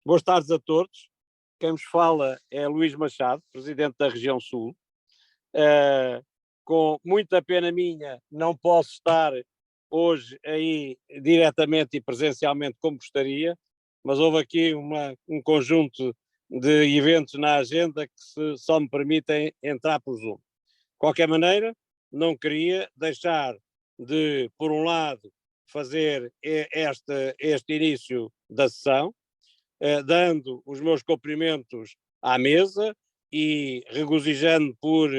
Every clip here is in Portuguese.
Boas tardes a todos. Quem vos fala é Luís Machado, presidente da região Sul. Com muita pena minha, não posso estar hoje aí diretamente e presencialmente como gostaria, mas houve aqui um conjunto de eventos na agenda que só me permitem entrar por Zoom. De qualquer maneira, não queria deixar de, por um lado, fazer este início da sessão, dando os meus cumprimentos à mesa e regozijando por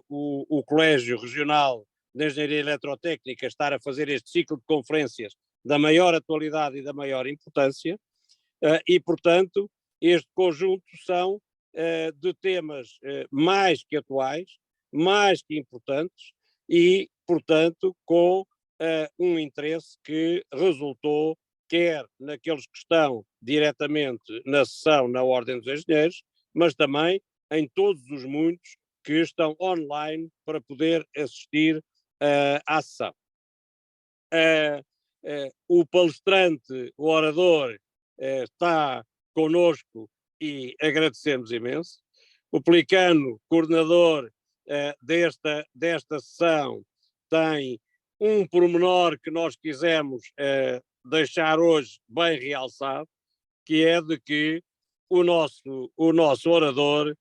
o Colégio Regional de Engenharia Eletrotécnica estar a fazer este ciclo de conferências da maior atualidade e da maior importância, e, portanto, este conjunto são de temas mais que atuais, mais que importantes e, portanto, com um interesse que resultou quer naqueles que estão diretamente na sessão na Ordem dos Engenheiros, mas também em todos os muitos que estão online para poder assistir à sessão. O palestrante, o orador, está connosco e agradecemos imenso. O Pelicano, coordenador desta sessão, tem um pormenor que nós quisemos deixar hoje bem realçado, que é de que o nosso orador,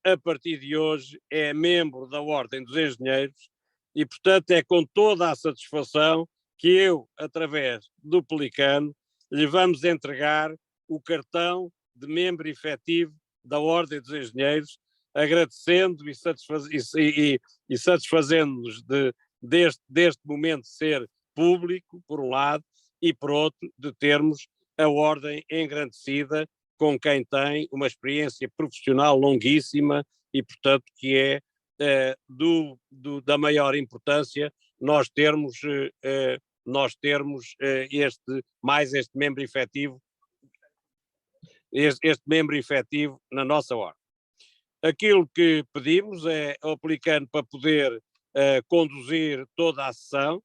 a partir de hoje, é membro da Ordem dos Engenheiros e, portanto, é com toda a satisfação que eu, através do Pelicano, lhe vamos entregar o cartão de membro efetivo da Ordem dos Engenheiros, agradecendo e satisfazendo-nos deste momento ser público, por um lado, e por outro, de termos a Ordem engrandecida com quem tem uma experiência profissional longuíssima e, portanto, que é da maior importância nós termos este membro efetivo, este membro efetivo na nossa Ordem. Aquilo que pedimos é ao Pelicano para poder conduzir toda a sessão,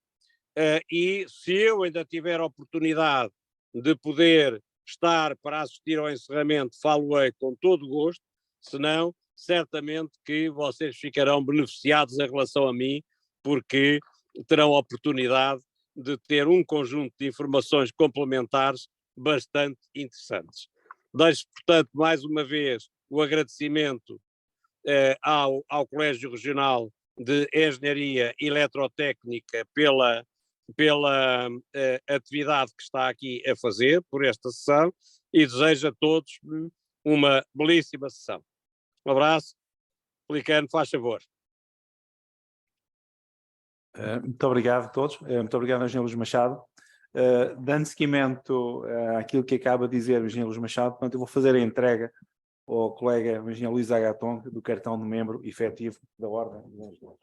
e se eu ainda tiver a oportunidade de poder estar para assistir ao encerramento, falo-ei com todo o gosto, senão certamente que vocês ficarão beneficiados em relação a mim, porque terão a oportunidade de ter um conjunto de informações complementares bastante interessantes. Deixo, portanto, mais uma vez o agradecimento ao Colégio Regional de Engenharia Eletrotécnica pela atividade que está aqui a fazer, por esta sessão, e desejo a todos uma belíssima sessão. Um abraço. Pelicano, faz favor. Muito obrigado a todos. Muito obrigado, Engenheiro Luís Machado. Dando seguimento àquilo que acaba de dizer o Engenheiro Luís Machado, portanto, eu vou fazer a entrega ao colega o Engenheiro Luís Agaton do cartão de membro efetivo da Ordem dos Engenheiros.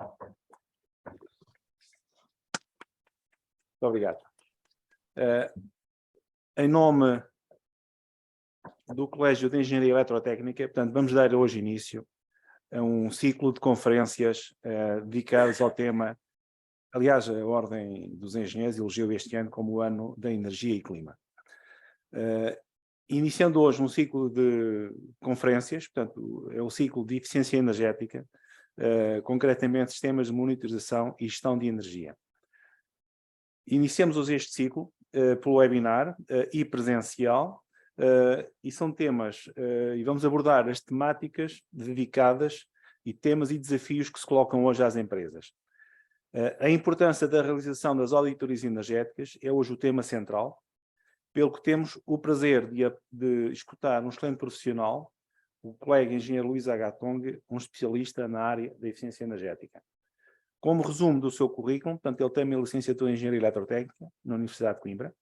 Muito obrigado. Em nome do Colégio de Engenharia Eletrotécnica, portanto, vamos dar hoje início a um ciclo de conferências dedicados ao tema. Aliás, a Ordem dos Engenheiros elegeu este ano como o ano da energia e clima. Iniciando hoje um ciclo de conferências, portanto, é o ciclo de eficiência energética, concretamente sistemas de monitorização e gestão de energia. Iniciamos hoje este ciclo pelo webinar e presencial, e são temas, e vamos abordar as temáticas dedicadas e temas e desafios que se colocam hoje às empresas. A importância da realização das auditorias energéticas é hoje o tema central, pelo que temos o prazer de escutar um excelente profissional, o colega engenheiro Luís Agaton, um especialista na área da eficiência energética. Como resumo do seu currículo, portanto, ele tem uma licenciatura em Engenharia Eletrotécnica na Universidade de Coimbra,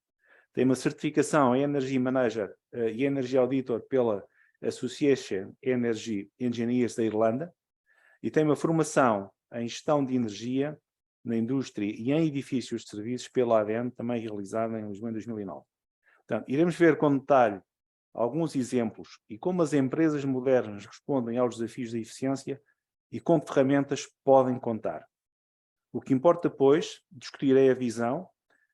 tem uma certificação em Energy Manager e Energy Auditor pela Association Energy Engineers da Irlanda e tem uma formação em Gestão de Energia na Indústria e em Edifícios de Serviços pela ADN, também realizada em Lisboa em 2009. Portanto, iremos ver com detalhe alguns exemplos e como as empresas modernas respondem aos desafios da eficiência e com que ferramentas podem contar. O que importa, pois, discutirei a visão,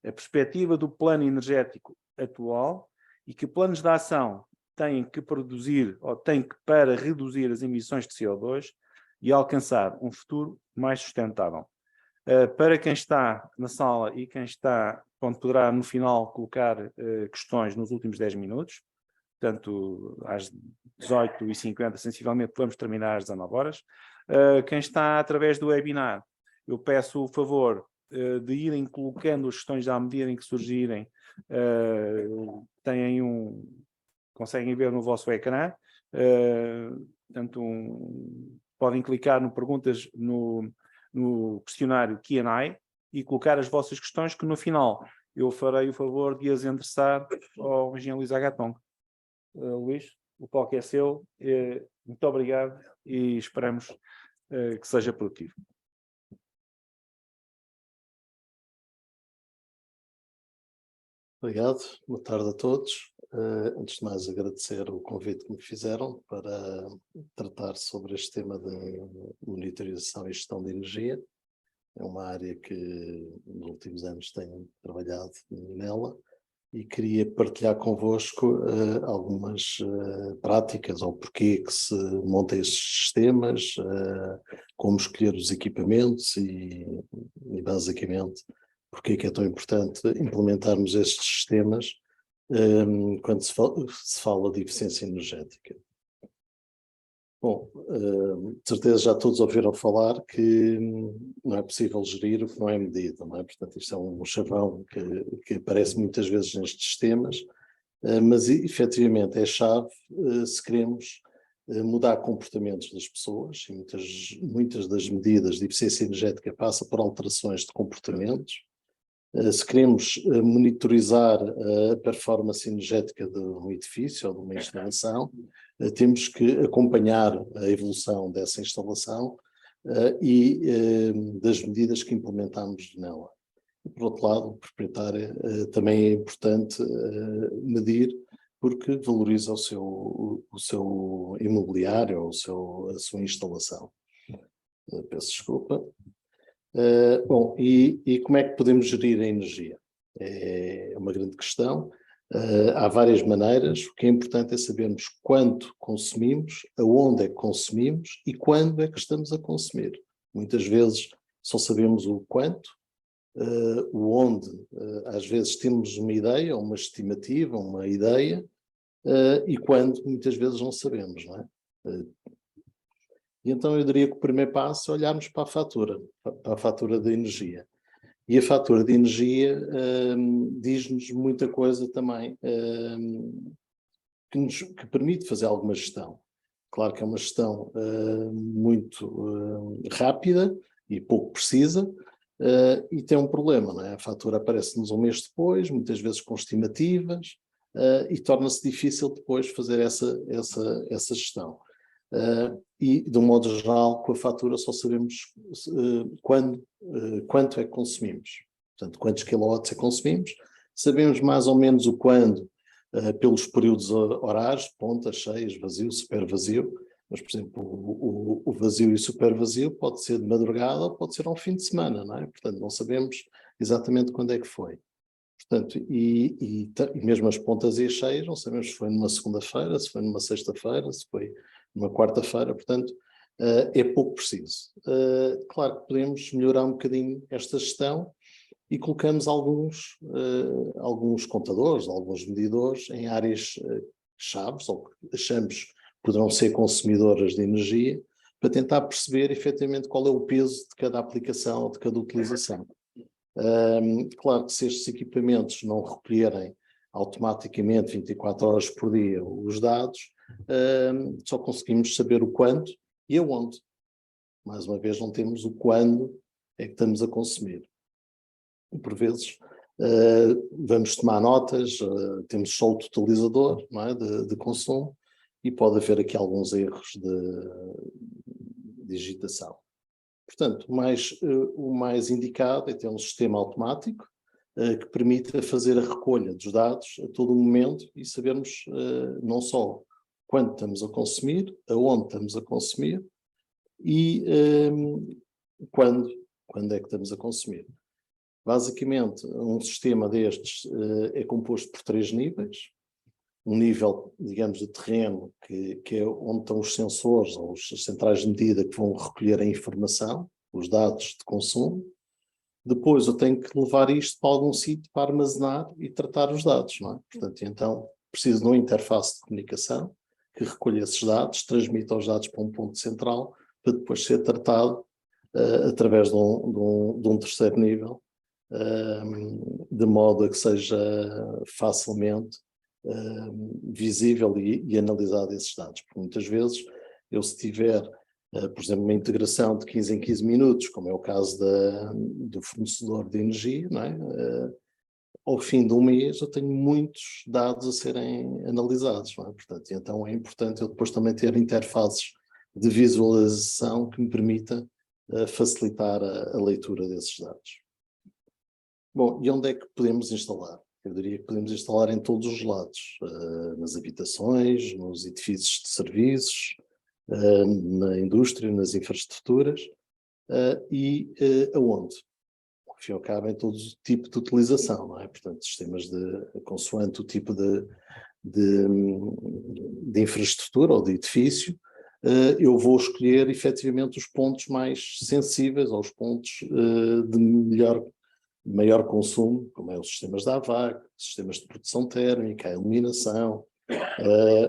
a perspectiva do plano energético atual e que planos de ação têm que produzir ou têm que para reduzir as emissões de CO2 e alcançar um futuro mais sustentável. Para quem está na sala e quem está, onde poderá no final colocar questões nos últimos 10 minutos, portanto às 18h50 sensivelmente vamos terminar às 19 horas. Quem está através do webinar, eu peço o favor de irem colocando as questões à medida em que surgirem. Conseguem ver no vosso ecrã, portanto, podem clicar no perguntas no questionário Q&A e colocar as vossas questões, que no final eu farei o favor de as endereçar ao engenheiro Luís Agaton. Luís, o palco é seu, muito obrigado e esperamos que seja produtivo. Obrigado, boa tarde a todos. Antes de mais, agradecer o convite que me fizeram para tratar sobre este tema de monitorização e gestão de energia. É uma área que nos últimos anos tenho trabalhado nela e queria partilhar convosco algumas práticas ou porquê que se montam estes sistemas, como escolher os equipamentos e basicamente porque é que é tão importante implementarmos estes sistemas quando se fala de eficiência energética. Bom, de certeza já todos ouviram falar que não é possível gerir o que não é medido, não é? Portanto, isto é um chavão que aparece muitas vezes nestes sistemas, mas efetivamente é chave se queremos mudar comportamentos das pessoas, e muitas das medidas de eficiência energética passam por alterações de comportamentos. Se queremos monitorizar a performance energética de um edifício ou de uma instalação, temos que acompanhar a evolução dessa instalação e das medidas que implementamos nela. E, por outro lado, o proprietário também é importante medir, porque valoriza o seu imobiliário, a sua instalação. Peço desculpa. Bom, e como é que podemos gerir a energia? É uma grande questão. Há várias maneiras. O que é importante é sabermos quanto consumimos, aonde é que consumimos e quando é que estamos a consumir. Muitas vezes só sabemos o quanto, o onde, às vezes temos uma ideia, uma estimativa, uma ideia, e quando muitas vezes não sabemos, não é? E então eu diria que o primeiro passo é olharmos para a fatura de energia. E a fatura de energia diz-nos muita coisa também, que permite fazer alguma gestão. Claro que é uma gestão muito rápida e pouco precisa, e tem um problema, não é? A fatura aparece-nos um mês depois, muitas vezes com estimativas, e torna-se difícil depois fazer essa gestão. E, de um modo geral, com a fatura só sabemos quanto é que consumimos. Portanto, quantos quilowatts é que consumimos, sabemos mais ou menos o quando, pelos períodos horários, pontas, cheias, vazio, super vazio, mas, por exemplo, o vazio e super vazio pode ser de madrugada ou pode ser ao fim de semana, não é? Portanto, não sabemos exatamente quando é que foi. Portanto, e mesmo as pontas e as cheias, não sabemos se foi numa segunda-feira, se foi numa sexta-feira, se foi numa quarta-feira, portanto, é pouco preciso. Claro que podemos melhorar um bocadinho esta gestão e colocamos alguns contadores, alguns medidores em áreas chaves, ou que achamos que poderão ser consumidoras de energia, para tentar perceber efetivamente qual é o peso de cada aplicação ou de cada utilização. Claro que se estes equipamentos não recolherem automaticamente 24 horas por dia os dados, só conseguimos saber o quando e aonde. Mais uma vez, não temos o quando é que estamos a consumir. E por vezes vamos tomar notas, temos só o totalizador, não é, de consumo, e pode haver aqui alguns erros de digitação. Portanto, o mais indicado é ter um sistema automático que permita fazer a recolha dos dados a todo momento e sabermos não só quanto estamos a consumir, aonde estamos a consumir e quando é que estamos a consumir. Basicamente, um sistema destes é composto por 3 níveis. um nível, digamos, de terreno que é onde estão os sensores ou as centrais de medida que vão recolher a informação, os dados de consumo. Depois eu tenho que levar isto para algum sítio para armazenar e tratar os dados, não é? Portanto, então preciso de uma interface de comunicação que recolha esses dados, transmita os dados para um ponto central para depois ser tratado através de um terceiro nível, de modo a que seja facilmente visível e analisado esses dados. Porque muitas vezes eu, se tiver por exemplo, uma integração de 15 em 15 minutos, como é o caso do fornecedor de energia, não é? Ao fim de um mês eu tenho muitos dados a serem analisados, não é? Portanto, então é importante eu depois também ter interfaces de visualização que me permita facilitar a leitura desses dados. Bom, e onde é que podemos instalar? Eu diria que podemos instalar em todos os lados, nas habitações, nos edifícios de serviços, na indústria, nas infraestruturas e aonde? Ao fim e ao cabo, em todo tipo de utilização, não é? Portanto, sistemas consoante o tipo de infraestrutura ou de edifício, eu vou escolher efetivamente os pontos mais sensíveis aos pontos de maior consumo, como é os sistemas da AVAC, sistemas de produção térmica, a iluminação,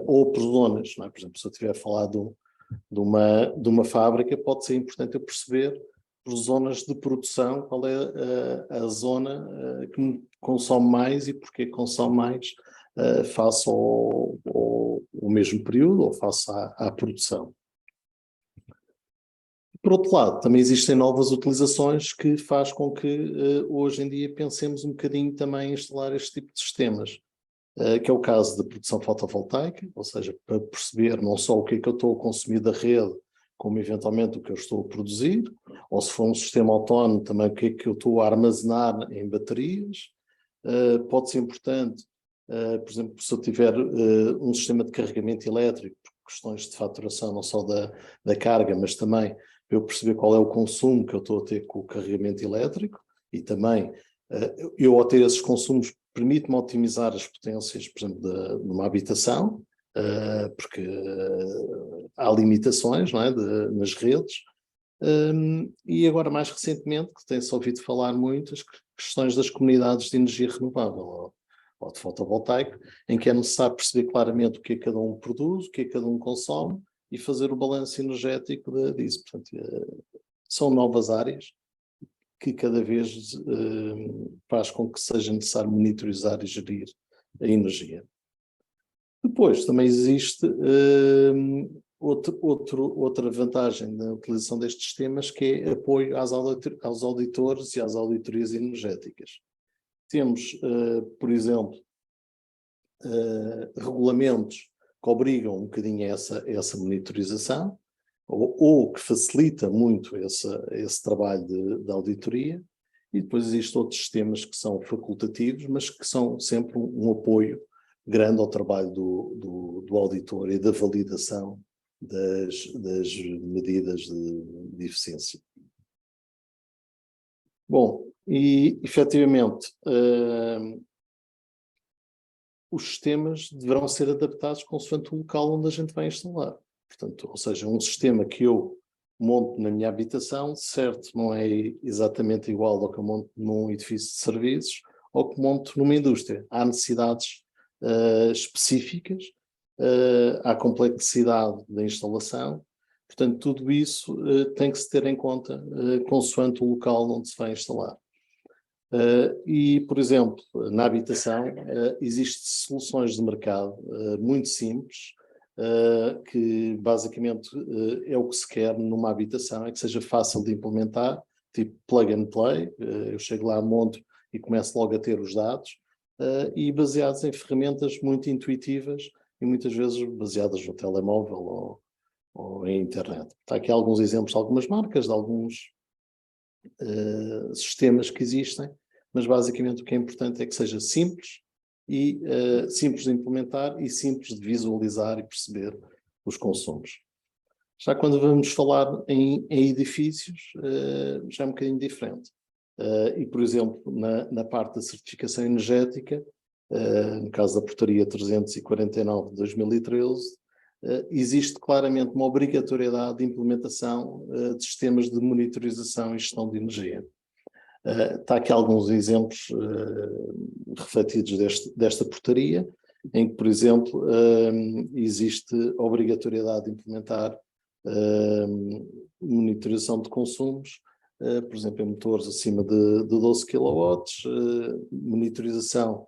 ou por zonas, não é? Por exemplo, se eu estiver a falar de uma fábrica, pode ser importante eu perceber por zonas de produção qual é a zona que me consome mais e porque consome mais face ao mesmo período ou face à produção. Por outro lado, também existem novas utilizações que faz com que hoje em dia pensemos um bocadinho também em instalar este tipo de sistemas, que é o caso da produção fotovoltaica, ou seja, para perceber não só o que é que eu estou a consumir da rede, como eventualmente o que eu estou a produzir, ou se for um sistema autónomo também o que é que eu estou a armazenar em baterias. Pode ser importante, por exemplo, se eu tiver um sistema de carregamento elétrico, por questões de faturação não só da carga, mas também para eu perceber qual é o consumo que eu estou a ter com o carregamento elétrico e também eu ao ter esses consumos permite-me otimizar as potências, por exemplo, de uma habitação, porque há limitações, não é, nas redes. E agora, mais recentemente, que tem-se ouvido falar muito, as questões das comunidades de energia renovável ou de fotovoltaico, em que é necessário perceber claramente o que é que cada um produz, o que é que cada um consome e fazer o balanço energético disso. Portanto, são novas áreas que cada vez faz com que seja necessário monitorizar e gerir a energia. Depois, também existe outra vantagem da utilização destes sistemas, que é apoio aos auditores e às auditorias energéticas. Temos, por exemplo, regulamentos que obrigam um bocadinho a essa monitorização, ou que facilita muito esse trabalho de auditoria, e depois existem outros sistemas que são facultativos, mas que são sempre um apoio grande ao trabalho do auditor e da validação das medidas de eficiência. Bom, e efetivamente os sistemas deverão ser adaptados consoante o local onde a gente vai instalar. Portanto, ou seja, um sistema que eu monto na minha habitação, certo, não é exatamente igual ao que eu monto num edifício de serviços ou que monto numa indústria. Há necessidades específicas, há complexidade da instalação, portanto, tudo isso tem que se ter em conta consoante o local onde se vai instalar. E, por exemplo, na habitação existem soluções de mercado muito simples, que basicamente é o que se quer numa habitação, é que seja fácil de implementar, tipo plug and play, eu chego lá, monto e começo logo a ter os dados, e baseados em ferramentas muito intuitivas e muitas vezes baseadas no telemóvel ou em internet. Está aqui alguns exemplos de algumas marcas, de alguns sistemas que existem, mas basicamente o que é importante é que seja simples e simples de implementar e simples de visualizar e perceber os consumos. Já quando vamos falar em edifícios, já é um bocadinho diferente. E, por exemplo, na parte da certificação energética, no caso da portaria 349 de 2013, existe claramente uma obrigatoriedade de implementação de sistemas de monitorização e gestão de energia. Está aqui alguns exemplos refletidos desta portaria, em que, por exemplo, existe a obrigatoriedade de implementar monitorização de consumos, por exemplo, em motores acima de 12 kW, monitorização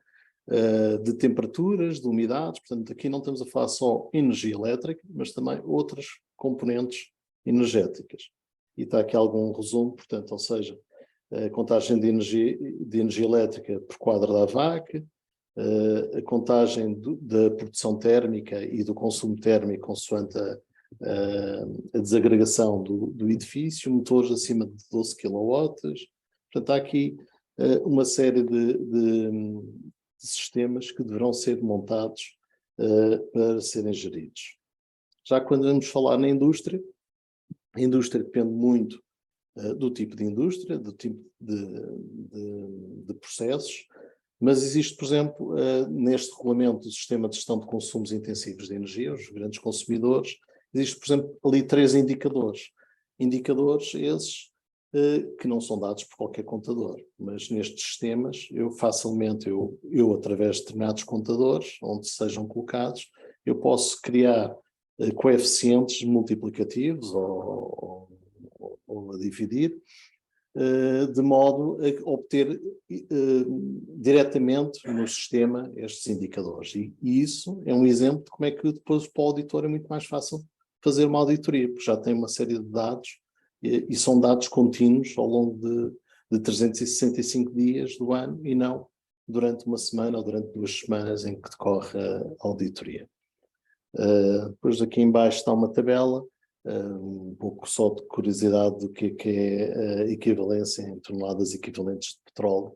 de temperaturas, de umidades. Portanto, aqui não estamos a falar só energia elétrica, mas também outras componentes energéticas. E está aqui algum resumo, portanto, ou seja, a contagem de energia elétrica por quadro da AVAC, a contagem da produção térmica e do consumo térmico consoante a desagregação do edifício, motores acima de 12 kW. Portanto, há aqui uma série de sistemas que deverão ser montados para serem geridos. Já quando vamos falar na indústria, a indústria depende muito do tipo de indústria, do tipo de processos, mas existe, por exemplo, neste regulamento do sistema de gestão de consumos intensivos de energia, os grandes consumidores, existe, por exemplo, ali 3 indicadores. Indicadores esses que não são dados por qualquer contador, mas nestes sistemas eu facilmente, através de determinados contadores, onde sejam colocados, eu posso criar coeficientes multiplicativos ou a dividir, de modo a obter diretamente no sistema estes indicadores. E isso é um exemplo de como é que depois para o auditor é muito mais fácil fazer uma auditoria, porque já tem uma série de dados e são dados contínuos ao longo de 365 dias do ano e não durante uma semana ou durante 2 semanas em que decorre a auditoria. Depois aqui em baixo está uma tabela, um pouco só de curiosidade do que é a equivalência em toneladas equivalentes de petróleo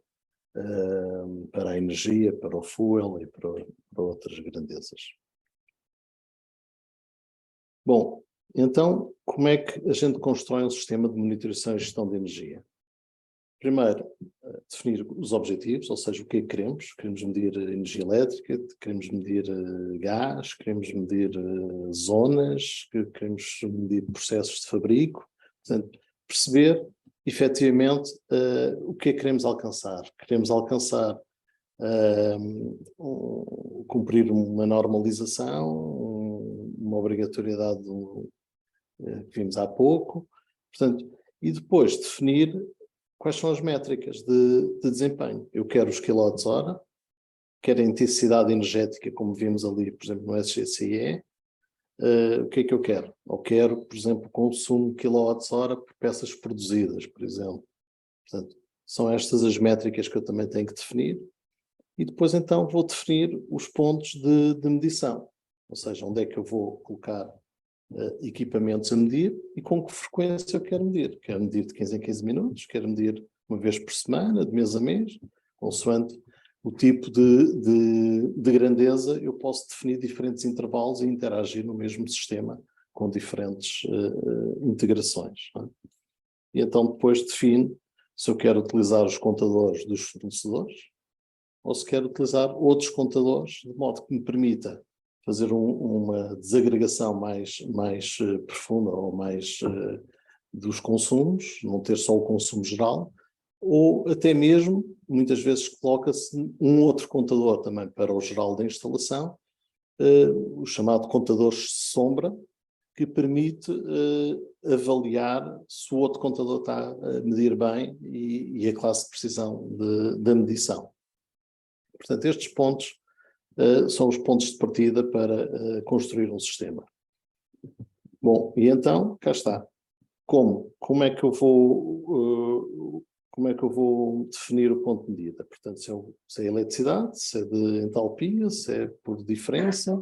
para a energia, para o fuel e para outras grandezas. Bom, então, como é que a gente constrói um sistema de monitorização e gestão de energia? Primeiro, definir os objetivos, ou seja, o que é que queremos. Queremos medir energia elétrica, queremos medir gás, queremos medir zonas, queremos medir processos de fabrico. Portanto, perceber, efetivamente, o que é que queremos alcançar. Queremos alcançar cumprir uma normalização, uma obrigatoriedade que vimos há pouco. Portanto, e depois definir quais são as métricas de desempenho. Eu quero os kWh, quero a intensidade energética, como vimos ali, por exemplo, no SGCE. O que é que eu quero? Eu quero, por exemplo, o consumo de kWh por peças produzidas, por exemplo. Portanto, são estas as métricas que eu também tenho que definir. E depois, então, vou definir os pontos de medição. Ou seja, onde é que eu vou colocar equipamentos a medir e com que frequência eu quero medir. Quero medir de 15 em 15 minutos, quero medir uma vez por semana, de mês a mês, consoante o tipo de grandeza, eu posso definir diferentes intervalos e interagir no mesmo sistema com diferentes integrações. Não é? E então depois defino se eu quero utilizar os contadores dos fornecedores ou se quero utilizar outros contadores, de modo que me permita fazer uma desagregação mais profunda ou mais dos consumos, não ter só o consumo geral, ou até mesmo, muitas vezes coloca-se um outro contador também para o geral da instalação, o chamado contador sombra, que permite avaliar se o outro contador está a medir bem e a classe de precisão da medição. Portanto, estes pontos são os pontos de partida para construir um sistema. Bom, e então, cá está. Como é que eu vou definir o ponto de medida? Portanto, se é eletricidade, se é de entalpia, se é por diferença,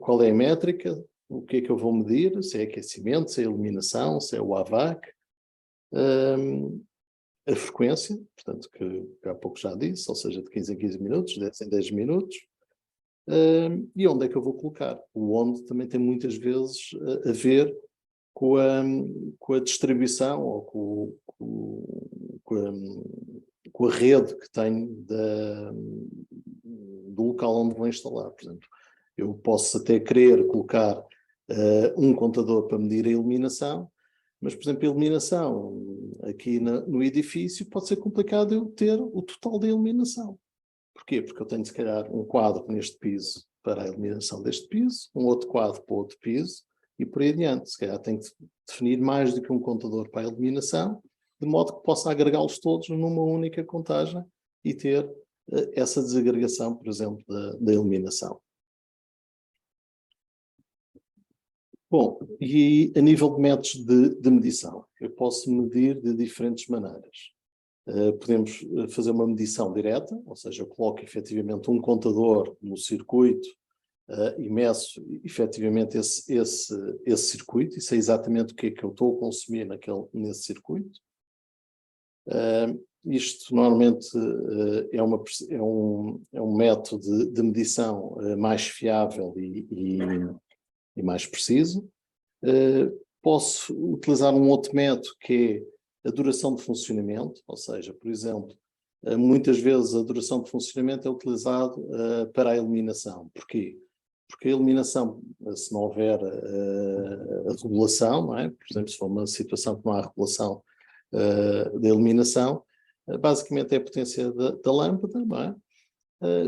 qual é a métrica, o que é que eu vou medir, se é aquecimento, se é iluminação, se é o AVAC, a frequência, portanto, que há pouco já disse, ou seja, de 15 em 15 minutos, 10 em 10 minutos, e onde é que eu vou colocar? O onde também tem muitas vezes a ver com a distribuição ou com com a rede que tenho do local onde vou instalar. Por exemplo, eu posso até querer colocar um contador para medir a iluminação, mas, por exemplo, a iluminação aqui no edifício pode ser complicado eu ter o total da iluminação. Porquê? Porque eu tenho, se calhar, um quadro neste piso para a iluminação deste piso, um outro quadro para outro piso, e por aí adiante. Se calhar tenho que definir mais do que um contador para a iluminação, de modo que possa agregá-los todos numa única contagem e ter essa desagregação, por exemplo, da iluminação. Bom, e a nível de métodos de medição, eu posso medir de diferentes maneiras. Podemos fazer uma medição direta, ou seja, eu coloco efetivamente um contador no circuito e meço efetivamente esse circuito, e sei exatamente o que é que eu estou a consumir nesse circuito. Isto normalmente é um método de medição mais fiável e mais preciso. Posso utilizar um outro método que é a duração de funcionamento, ou seja, por exemplo, muitas vezes a duração de funcionamento é utilizado para a iluminação. Porquê? Porque a iluminação, se não houver a regulação, não é? Por exemplo, se for uma situação que não há regulação da iluminação, basicamente é a potência da lâmpada, não é?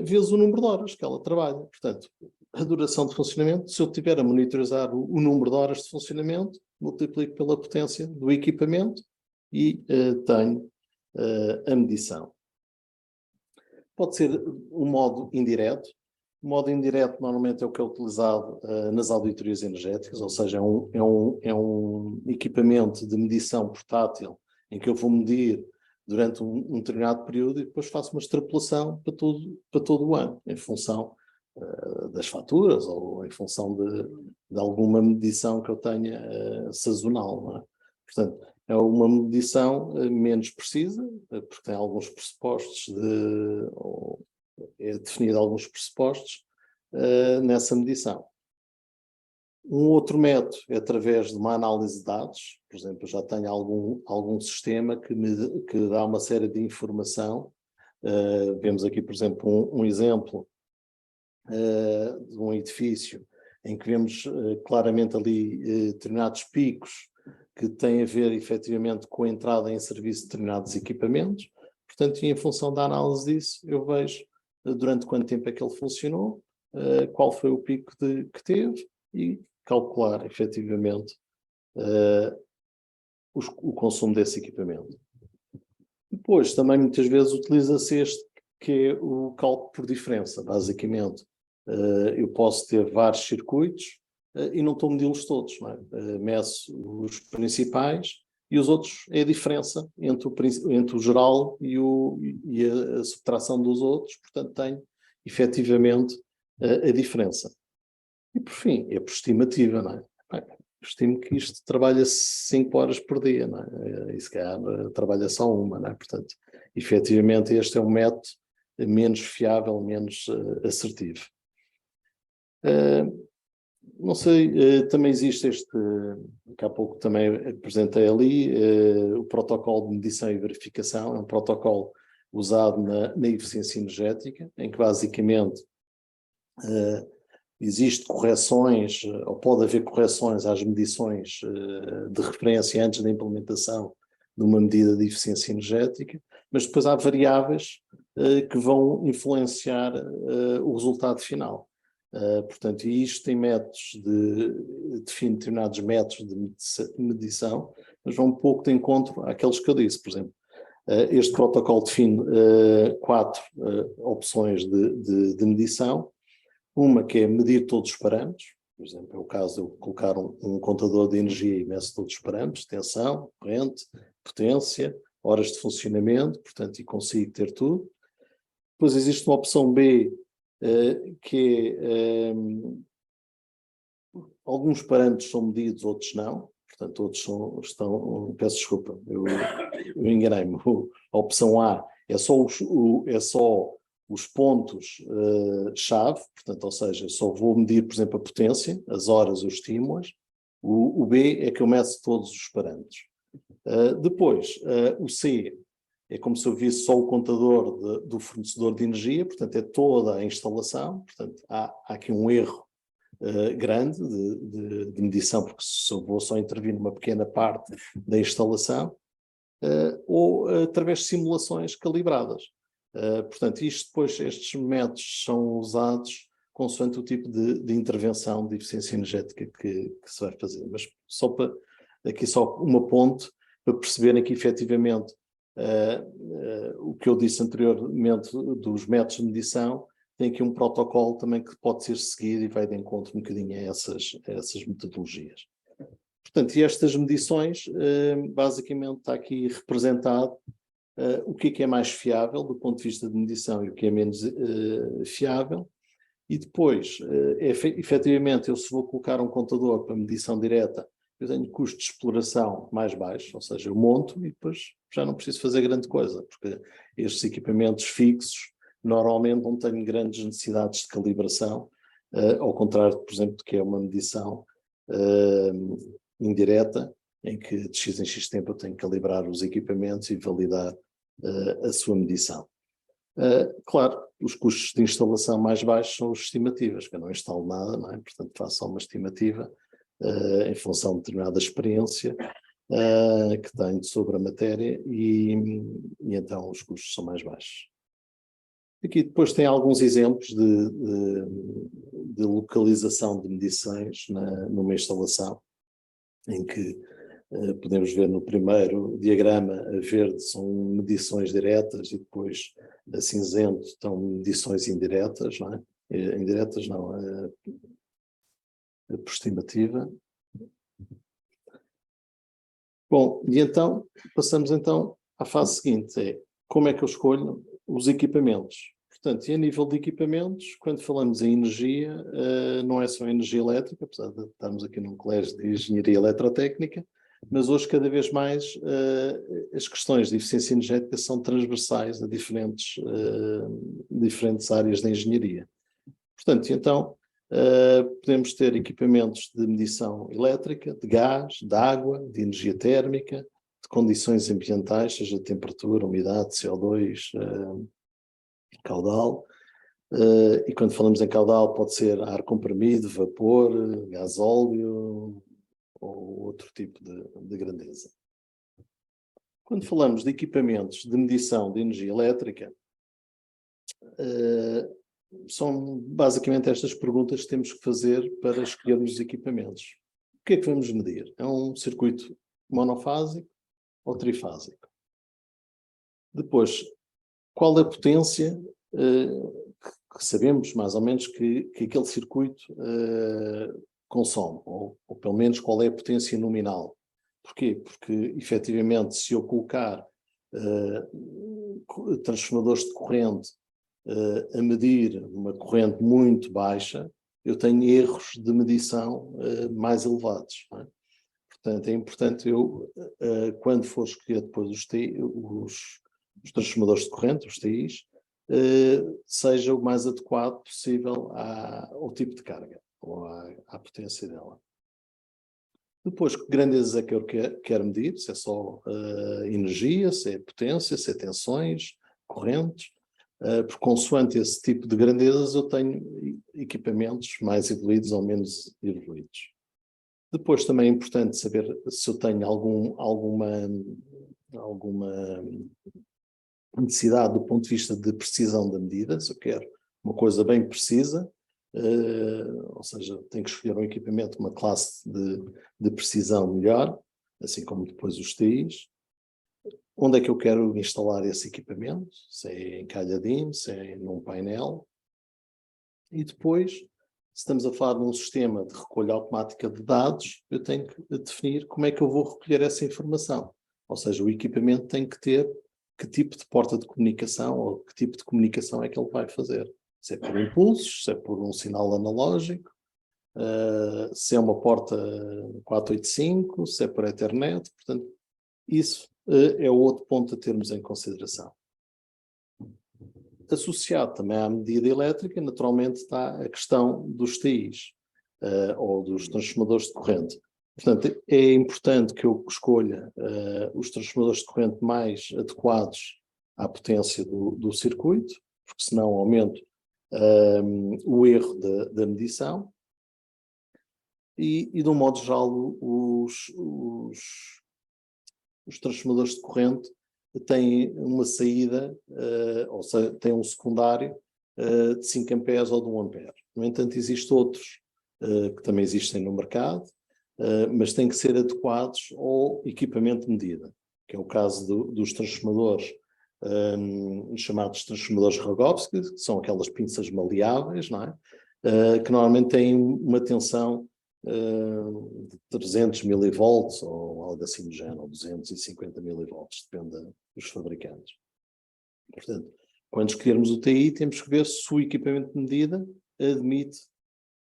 Vezes o número de horas que ela trabalha. Portanto, a duração de funcionamento, se eu estiver a monitorizar o número de horas de funcionamento, multiplico pela potência do equipamento e tenho a medição. Pode ser um modo indireto. O modo indireto normalmente é o que é utilizado nas auditorias energéticas, ou seja, é um equipamento de medição portátil em que eu vou medir durante um determinado período e depois faço uma extrapolação para todo o ano, em função das faturas ou em função de alguma medição que eu tenha sazonal, não é? Portanto, é uma medição menos precisa, porque tem alguns pressupostos é definido alguns pressupostos nessa medição. Um outro método é através de uma análise de dados. Por exemplo, eu já tenho algum sistema que dá uma série de informação. Vemos aqui, por exemplo, um exemplo de um edifício em que vemos claramente ali determinados picos que têm a ver efetivamente com a entrada em serviço de determinados equipamentos. Portanto, e em função da análise disso, eu vejo durante quanto tempo é que ele funcionou, qual foi o pico que teve e calcular efetivamente o consumo desse equipamento. Depois, também muitas vezes utiliza-se este, que é o cálculo por diferença, basicamente. Eu posso ter vários circuitos e não estou a medi-los todos, não é? Meço os principais e os outros é a diferença entre o geral e a subtração dos outros, portanto tenho efetivamente a diferença. E por fim, é por estimativa, não é? Estimo que isto trabalha 5 horas por dia, não é? E se calhar trabalha só uma, não é? Portanto, efetivamente este é um método menos fiável, menos assertivo. Não sei, também existe que há pouco também apresentei ali, o protocolo de medição e verificação, é um protocolo usado na eficiência energética, em que basicamente existe correções, ou pode haver correções às medições de referência antes da implementação de uma medida de eficiência energética, mas depois há variáveis que vão influenciar o resultado final. Portanto, e isto tem métodos define determinados métodos de medição, mas vão um pouco de encontro àqueles que eu disse. Por exemplo, este protocolo define 4 opções de medição. Uma que é medir todos os parâmetros, por exemplo, é o caso de eu colocar um contador de energia e meço todos os parâmetros, tensão, corrente, potência, horas de funcionamento, portanto, e consigo ter tudo. Depois existe uma opção B, que é alguns parâmetros são medidos, outros não, portanto, outros estão, peço desculpa, eu enganei-me. A opção A é só os pontos-chave, portanto, ou seja, só vou medir, por exemplo, a potência, as horas, os estímulos. O B é que eu meço todos os parâmetros. Depois, o C é como se eu visse só o contador do fornecedor de energia, portanto é toda a instalação, portanto há aqui um erro grande de medição, porque se eu vou só intervir numa pequena parte da instalação, ou através de simulações calibradas. Portanto, estes métodos são usados consoante o tipo de intervenção de eficiência energética que se vai fazer. Mas aqui só uma ponte para perceberem que efetivamente o que eu disse anteriormente dos métodos de medição tem aqui um protocolo também que pode ser seguido e vai de encontro um bocadinho a essas metodologias. Portanto, e estas medições, basicamente está aqui representado o que é mais fiável do ponto de vista de medição e o que é menos fiável. E depois, efetivamente, eu se vou colocar um contador para medição direta, eu tenho custo de exploração mais baixo, ou seja, eu monto e depois já não preciso fazer grande coisa, porque estes equipamentos fixos normalmente não têm grandes necessidades de calibração, ao contrário, por exemplo, de que é uma medição indireta, em que de X em X tempo eu tenho que calibrar os equipamentos e validar a sua medição. Claro, os custos de instalação mais baixos são as estimativas, que eu não instalo nada, não é? Portanto faço só uma estimativa em função de determinada experiência que tenho sobre a matéria e então os custos são mais baixos. Aqui depois tem alguns exemplos de localização de medições numa instalação, em que podemos ver no primeiro diagrama, a verde são medições diretas e depois a cinzento estão medições indiretas, não é? Indiretas não, por estimativa. Bom, e então, passamos então à fase seguinte, é como é que eu escolho os equipamentos. Portanto, e a nível de equipamentos, quando falamos em energia, não é só energia elétrica, apesar de estarmos aqui num colégio de engenharia eletrotécnica, mas hoje cada vez mais as questões de eficiência energética são transversais a diferentes áreas da engenharia. Portanto, então, podemos ter equipamentos de medição elétrica, de gás, de água, de energia térmica, de condições ambientais, seja temperatura, umidade, CO2, caudal. E quando falamos em caudal pode ser ar comprimido, vapor, gasóleo ou outro tipo de grandeza. Quando falamos de equipamentos de medição de energia elétrica, são basicamente estas perguntas que temos que fazer para escolhermos os equipamentos. O que é que vamos medir? É um circuito monofásico ou trifásico? Depois, qual a potência que sabemos mais ou menos que aquele circuito consome, ou pelo menos qual é a potência nominal. Porquê? Porque, efetivamente, se eu colocar transformadores de corrente a medir uma corrente muito baixa, eu tenho erros de medição mais elevados. Não é? Portanto, é importante eu, quando for escolher depois os transformadores de corrente, os TIs, seja o mais adequado possível ao tipo de carga ou à potência dela. Depois, que grandezas é que eu quero medir? Se é só energia, se é potência, se é tensões, correntes. Por consoante esse tipo de grandezas, eu tenho equipamentos mais evoluídos ou menos evoluídos. Depois também é importante saber se eu tenho alguma necessidade do ponto de vista de precisão da medida, se eu quero uma coisa bem precisa, ou seja, tenho que escolher um equipamento com uma classe de precisão melhor, assim como depois os TIs. Onde é que eu quero instalar esse equipamento? Se é encalhadinho, se é num painel. E depois, se estamos a falar de um sistema de recolha automática de dados, eu tenho que definir como é que eu vou recolher essa informação. Ou seja, o equipamento tem que ter que tipo de porta de comunicação ou que tipo de comunicação é que ele vai fazer. Se é por impulsos, se é por um sinal analógico, se é uma porta 485, se é por Ethernet. Portanto, isso é outro ponto a termos em consideração. Associado também à medida elétrica, naturalmente está a questão dos TIs, ou dos transformadores de corrente. Portanto, é importante que eu escolha os transformadores de corrente mais adequados à potência do circuito, porque senão aumento o erro da medição. E de um modo geral, os transformadores de corrente têm uma saída, ou seja, têm um secundário de 5 amperes ou de 1 ampere. No entanto, existem outros que também existem no mercado, mas têm que ser adequados ao equipamento de medida, que é o caso dos transformadores chamados transformadores Rogowski, que são aquelas pinças maleáveis, não é? Que normalmente têm uma tensão de 300 milivolts ou algo assim do género, ou 250 milivolts, depende dos fabricantes. Portanto, quando escolhermos o TI, temos que ver se o equipamento de medida admite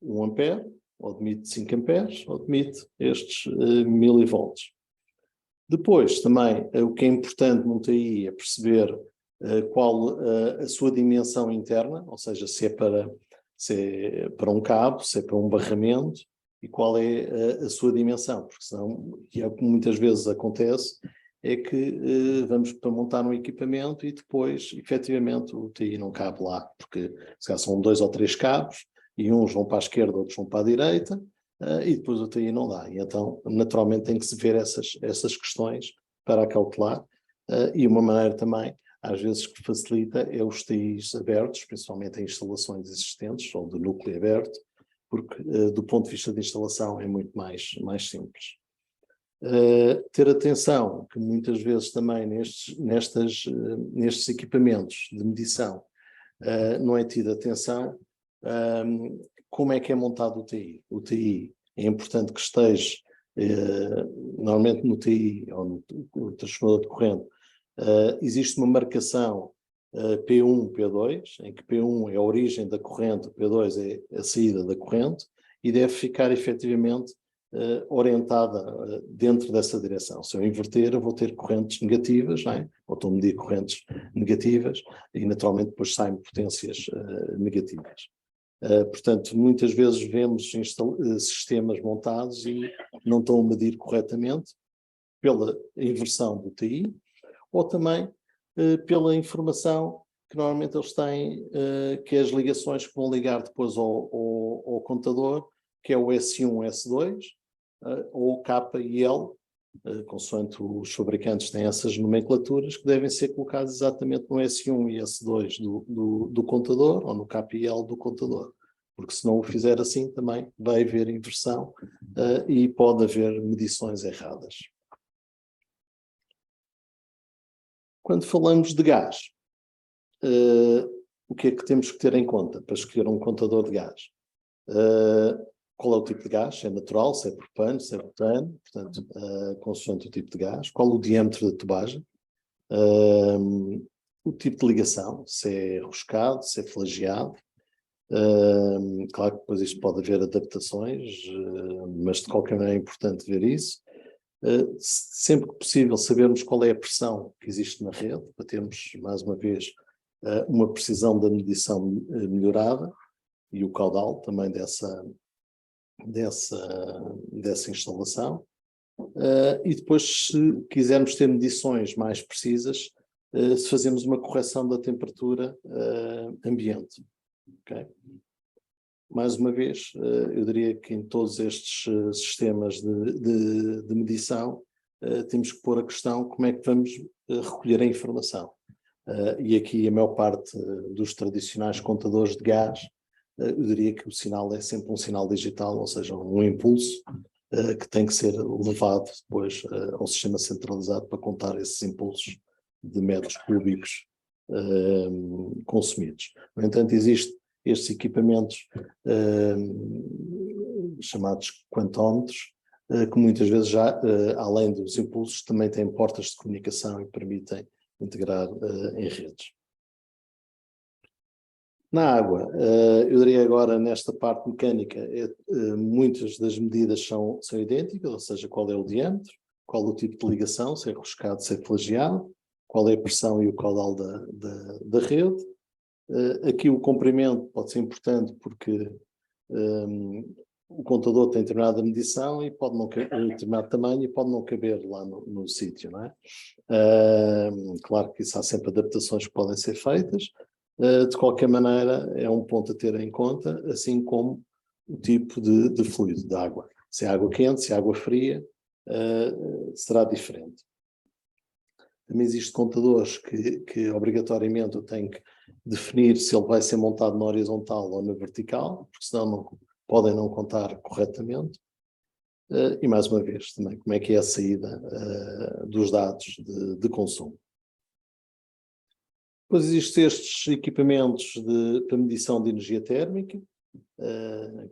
1 ampere, ou admite 5 amperes, ou admite estes milivolts. Depois, também, o que é importante no TI é perceber qual a sua dimensão interna, ou seja, se é para um cabo, se é para um barramento, e qual é a sua dimensão, porque senão, e é o que muitas vezes acontece, é que vamos para montar um equipamento e depois, efetivamente, o TI não cabe lá, porque se calhar são 2 ou 3 cabos, e uns vão para a esquerda, outros vão para a direita, e depois o TI não dá. E então, naturalmente, tem que se ver essas questões para acautelar, e uma maneira também, às vezes, que facilita é os TIs abertos, principalmente em instalações existentes, ou de núcleo aberto, porque do ponto de vista de instalação é muito mais simples. Ter atenção que muitas vezes também nestes equipamentos de medição não é tido atenção como é que é montado o TI. O TI é importante que esteja, normalmente no TI, ou no transformador de corrente, existe uma marcação P1, P2, em que P1 é a origem da corrente, P2 é a saída da corrente, e deve ficar efetivamente orientada dentro dessa direção. Se eu inverter, eu vou ter correntes negativas, não é? Ou estou a medir correntes negativas, e naturalmente depois saem potências negativas. Portanto, muitas vezes vemos sistemas montados e não estão a medir corretamente pela inversão do TI, ou também pela informação que normalmente eles têm, que é as ligações que vão ligar depois ao contador, que é o S1, S2, ou o K e L, consoante os fabricantes têm essas nomenclaturas, que devem ser colocadas exatamente no S1 e S2 do contador, ou no K e L do contador. Porque se não o fizer assim, também vai haver inversão e pode haver medições erradas. Quando falamos de gás, o que é que temos que ter em conta para escolher um contador de gás? Qual é o tipo de gás? Se é natural, se é propano, se é butano, portanto, consoante o tipo de gás. Qual o diâmetro da tubagem? O tipo de ligação, se é roscado, se é flageado. Claro que depois isto pode haver adaptações, mas de qualquer maneira é importante ver isso. Sempre que possível sabermos qual é a pressão que existe na rede, para termos, mais uma vez, uma precisão da medição melhorada, e o caudal também dessa instalação. E depois, se quisermos ter medições mais precisas, se fazemos uma correção da temperatura ambiente. Okay? Mais uma vez, eu diria que em todos estes sistemas de medição, temos que pôr a questão como é que vamos recolher a informação. E aqui a maior parte dos tradicionais contadores de gás, eu diria que o sinal é sempre um sinal digital, ou seja, um impulso que tem que ser levado depois ao sistema centralizado para contar esses impulsos de metros cúbicos consumidos. No entanto, existem estes equipamentos chamados quantómetros, que muitas vezes já, além dos impulsos, também têm portas de comunicação e permitem integrar em redes. Na água, eu diria agora nesta parte mecânica, muitas das medidas são idênticas, ou seja, qual é o diâmetro, qual o tipo de ligação, se é roscado, se é flageado, qual é a pressão e o caudal da rede. Aqui o comprimento pode ser importante porque o contador tem determinada medição e pode não caber, determinado tamanho e pode não caber lá no sítio, não é? Claro que isso há sempre adaptações que podem ser feitas. De qualquer maneira, é um ponto a ter em conta, assim como o tipo de fluido, de água. Se é água quente, se é água fria, será diferente. Também existem contadores que obrigatoriamente eu tenho que definir se ele vai ser montado na horizontal ou na vertical, porque senão podem não contar corretamente. E mais uma vez, também, como é que é a saída dos dados de consumo. Depois existem estes equipamentos para medição de energia térmica,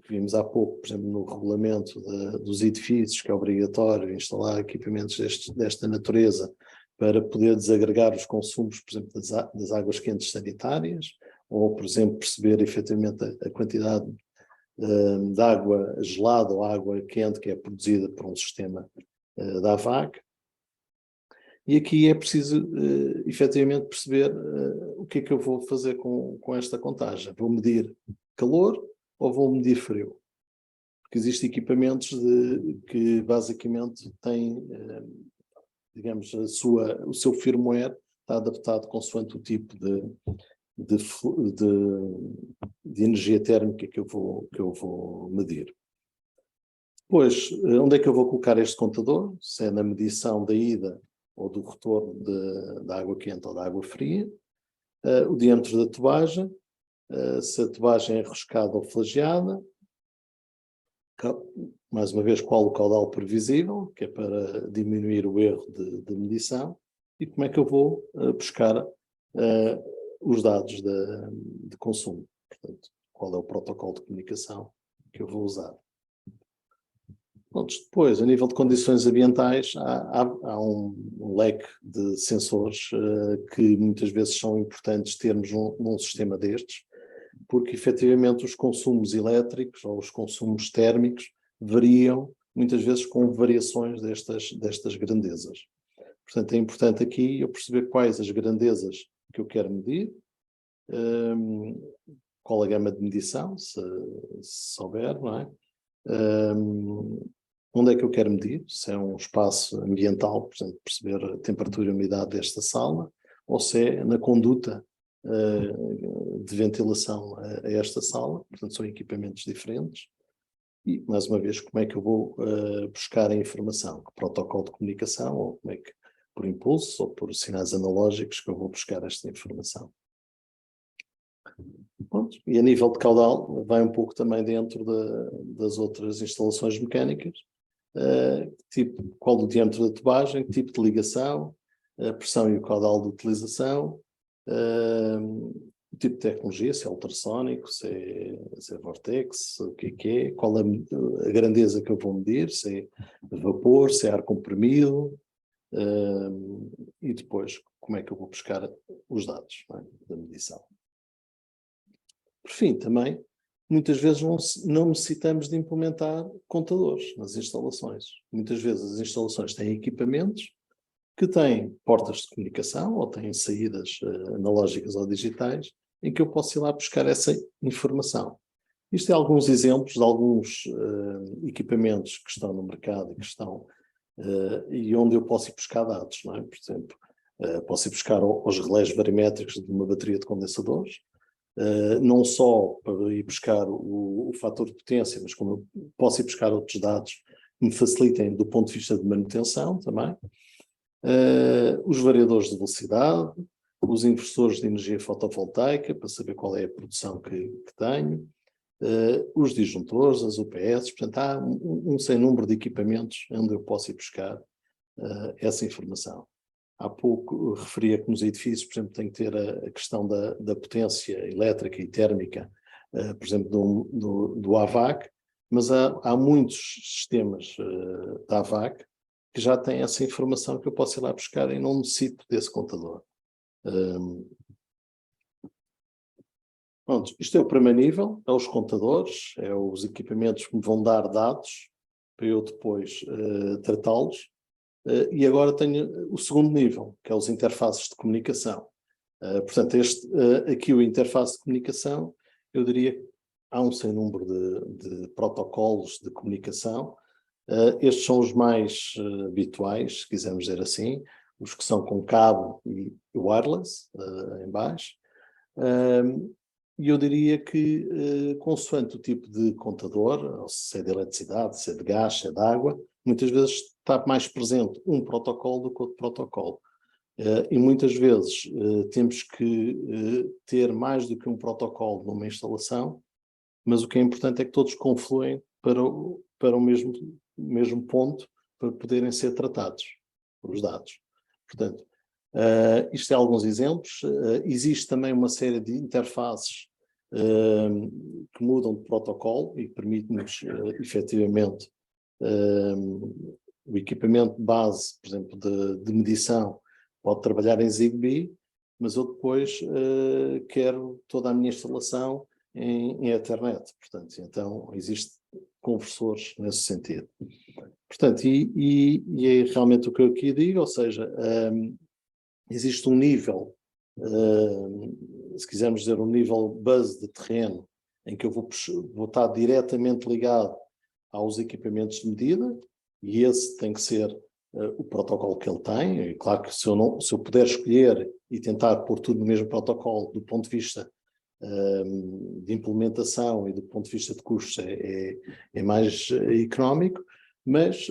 que vimos há pouco, por exemplo, no regulamento dos edifícios, que é obrigatório instalar equipamentos desta natureza para poder desagregar os consumos, por exemplo, das águas quentes sanitárias, ou, por exemplo, perceber efetivamente a quantidade de água gelada ou água quente que é produzida por um sistema da AVAC. E aqui é preciso, efetivamente, perceber o que é que eu vou fazer com esta contagem. Vou medir calor ou vou medir frio? Porque existem equipamentos que basicamente têm, digamos, o seu firmware está adaptado consoante o tipo de energia térmica que eu vou medir. Depois, onde é que eu vou colocar este contador? Se é na medição da ida ou do retorno da água quente ou da água fria. O diâmetro da tubagem, se a tubagem é roscada ou flageada. Mais uma vez, qual o caudal previsível, que é para diminuir o erro de medição. E como é que eu vou buscar os dados de consumo. Portanto, qual é o protocolo de comunicação que eu vou usar. Depois, a nível de condições ambientais, há um leque de sensores que muitas vezes são importantes termos num sistema destes, porque efetivamente os consumos elétricos ou os consumos térmicos variam muitas vezes com variações destas grandezas. Portanto, é importante aqui eu perceber quais as grandezas que eu quero medir, qual a gama de medição, se souber, não é? Onde é que eu quero medir? Se é um espaço ambiental, por exemplo, perceber a temperatura e a umidade desta sala, ou se é na conduta de ventilação a esta sala, portanto são equipamentos diferentes. E, mais uma vez, como é que eu vou buscar a informação? Que protocolo de comunicação, ou como é que, por impulsos ou por sinais analógicos, que eu vou buscar esta informação? Pronto. E a nível de caudal, vai um pouco também dentro das outras instalações mecânicas. Qual o diâmetro da tubagem, que tipo de ligação, a pressão e o caudal de utilização, o tipo de tecnologia, se é ultrassónico, se é vortex, o que é, qual a grandeza que eu vou medir, se é vapor, se é ar comprimido, e depois como é que eu vou buscar os dados, não é, da medição. Por fim, também, muitas vezes não necessitamos de implementar contadores nas instalações. Muitas vezes as instalações têm equipamentos que têm portas de comunicação ou têm saídas analógicas ou digitais em que eu posso ir lá buscar essa informação. Isto é alguns exemplos de alguns equipamentos que estão no mercado e onde eu posso ir buscar dados, não é? Por exemplo, posso ir buscar os relés barimétricos de uma bateria de condensadores, não só para ir buscar o fator de potência, mas como eu posso ir buscar outros dados que me facilitem do ponto de vista de manutenção também. Os variadores de velocidade, os inversores de energia fotovoltaica, para saber qual é a produção que tenho, os disjuntores, as UPS, portanto há um sem número de equipamentos onde eu posso ir buscar essa informação. Há pouco referia que nos edifícios, por exemplo, tem que ter a questão da potência elétrica e térmica, por exemplo, do AVAC, mas há muitos sistemas da AVAC que já têm essa informação que eu posso ir lá buscar e não necessito desse contador. Pronto, isto é o primeiro nível, é os contadores, é os equipamentos que me vão dar dados para eu depois tratá-los. E agora tenho o segundo nível, que é os interfaces de comunicação. Portanto, aqui o interface de comunicação, eu diria, há um sem número de protocolos de comunicação. Estes são os mais habituais, se quisermos dizer assim, os que são com cabo e wireless, em baixo. E eu diria que, consoante o tipo de contador, ou se é de eletricidade, se é de gás, se é de água, muitas vezes está mais presente um protocolo do que outro protocolo. E muitas vezes temos que ter mais do que um protocolo numa instalação, mas o que é importante é que todos confluem para o mesmo ponto para poderem ser tratados, os dados. Portanto, isto é alguns exemplos. Existe também uma série de interfaces que mudam de protocolo e permitem-nos, efetivamente, o equipamento base, por exemplo, de medição, pode trabalhar em Zigbee, mas eu depois quero toda a minha instalação em Ethernet. Portanto, então, existem conversores nesse sentido. Portanto, e é realmente o que eu aqui digo, ou seja, existe um nível, se quisermos dizer um nível base de terreno, em que eu vou estar diretamente ligado aos equipamentos de medida, e esse tem que ser o protocolo que ele tem. E claro que se eu puder escolher e tentar pôr tudo no mesmo protocolo, do ponto de vista de implementação e do ponto de vista de custos, é mais económico, mas